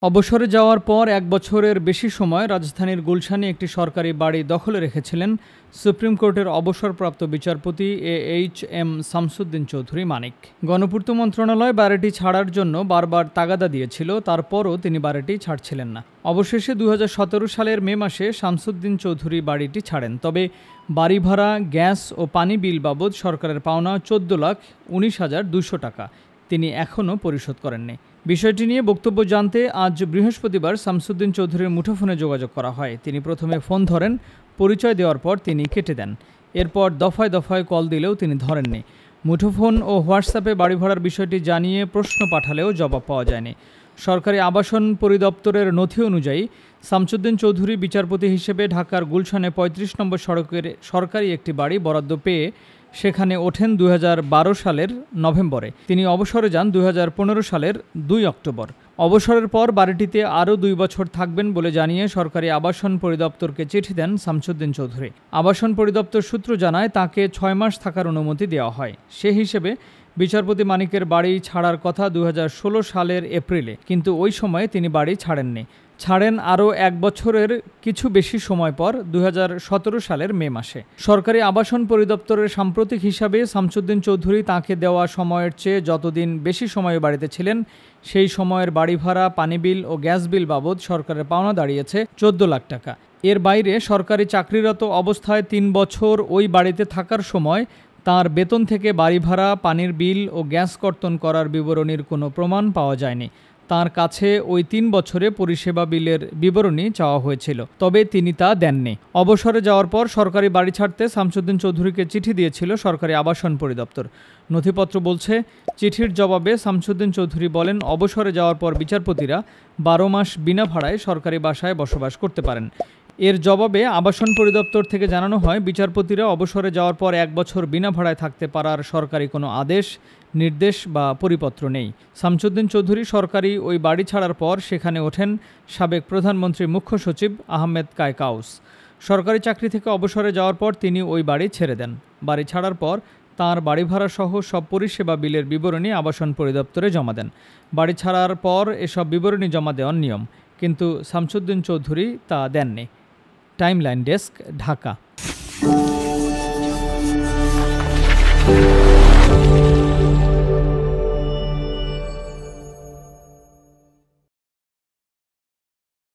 অবসরে যাওয়ার পর ১ বছরের বেশি সময় রাজধানীর গুলশানে একটি সরকারি বাড়ি দখলে রেখেছিলেন সুপ্রিম কোর্টের অবসরপ্রাপ্ত বিচারপতি এইচ.এম. শামসুদ্দিন চৌধুরী মানিক। গণপূর্ত মন্ত্রণালয় বাড়িটি ছাড়ার জন্য বারবার তাগাদা দিয়েছিল, তারপরও তিনি বাড়িটি ছাড়ছিলেন না। অবশেষে ২০১৭ সালের মে মাসে শামসুদ্দিন চৌধুরী বাড়িটি ছাড়েন। তবে বাড়ি ভাড়া, গ্যাস ও পানি বিল বাবদ সরকারের পাওনা ১৪,১৯,২০০ টাকা তিনি এখনও পরিশোধ করেননি। বিষয়টি নিয়ে বক্তব্য জানতে আজ বৃহস্পতিবার শামসুদ্দিন চৌধুরীর মুঠোফোনে যোগাযোগ করা হয়। তিনি প্রথমে ফোন ধরেন, পরিচয় দেওয়ার পর তিনি কেটে দেন। এরপর দফায় দফায় কল দিলেও তিনি ধরেননি। মুঠোফোন ও হোয়াটসঅ্যাপে বাড়ি ভাড়ার বিষয়টি জানিয়ে প্রশ্ন পাঠালেও জবাব পাওয়া যায়নি। সরকারি আবাসন পরিদপ্তরের নথি অনুযায়ী শামসুদ্দিন চৌধুরী বিচারপতি হিসেবে ঢাকার গুলশানে ৩৫ নম্বর সড়কের সরকারি একটি বাড়ি বরাদ্দ পেয়ে সেখানে ওঠেন ২০১২ সালের নভেম্বরে। তিনি অবসরে যান ২০১৫ সালের ২ অক্টোবর। অবসরের পর বাড়িটিতে আরও ২ বছর থাকবেন বলে জানিয়ে সরকারি আবাসন পরিদপ্তরকে চিঠি দেন শামসুদ্দিন চৌধুরী। আবাসন পরিদপ্তর সূত্র জানায় তাকে ৬ মাস থাকার অনুমতি দেওয়া হয়। সে হিসেবে বিচারপতি মানিকের বাড়ি ছাড়ার কথা ২০১৬ সালের এপ্রিলে, কিন্তু ওই সময়ে তিনি বাড়ি ছাড়েননি। ছাড়েন আরও ১ বছরের কিছু বেশি সময় পর ২০১৭ সালের মে মাসে। সরকারি আবাসন পরিদপ্তরের সাম্প্রতিক হিসাবে শামসুদ্দিন চৌধুরী তাঁকে দেওয়া সময়ের চেয়ে যতদিন বেশি সময় বাড়িতে ছিলেন, সেই সময়ের বাড়ি ভাড়া, পানি বিল ও গ্যাস বিল বাবদ সরকারের পাওনা দাঁড়িয়েছে ১৪ লাখ টাকা। এর বাইরে সরকারি চাকরিরত অবস্থায় ৩ বছর ওই বাড়িতে থাকার সময় তাঁর বেতন থেকে বাড়ি ভাড়া, পানির বিল ও গ্যাস কর্তন করার বিবরণীর কোনো প্রমাণ পাওয়া যায়নি। তার কাছে ওই ৩ বছরে পরিষেবা বিলের বিবরণী চাওয়া হয়েছিল, তবে তিনি তা দেননি। অবসরে যাওয়ার পর সরকারি বাড়ি ছাড়তে শামসুদ্দিন চৌধুরীকে চিঠি দিয়েছিল সরকারি আবাসন পরিদপ্তর। নথিপত্র বলছে, চিঠির জবাবে শামসুদ্দিন চৌধুরী বলেন, অবসরে যাওয়ার পর বিচারপতিরা ১২ মাস বিনা ভাড়ায় সরকারি বাসায় বসবাস করতে পারেন। এর জবাবে আবাসন পরিদপ্তর থেকে জানানো হয়, বিচারপতিরা অবসরে যাওয়ার পর ১ বছর বিনা ভাড়ায় থাকতে পারার সরকারি কোনো আদেশ, নির্দেশ বা পরিপত্র নেই। শামসুদ্দিন চৌধুরী সরকারি ওই বাড়ি ছাড়ার পর সেখানে ওঠেন সাবেক প্রধানমন্ত্রীর মুখ্য সচিব আহমেদ কায়কাউস। সরকারি চাকরি থেকে অবসরে যাওয়ার পর তিনি ওই বাড়ি ছেড়ে দেন। বাড়ি ছাড়ার পর তাঁর বাড়ি ভাড়া সহ সব পরিষেবা বিলের বিবরণী আবাসন পরিদপ্তরে জমা দেন। বাড়ি ছাড়ার পর এসব বিবরণী জমা দেওয়ার নিয়ম, কিন্তু শামসুদ্দিন চৌধুরী তা দেননি। Timeline desk, Dhaka.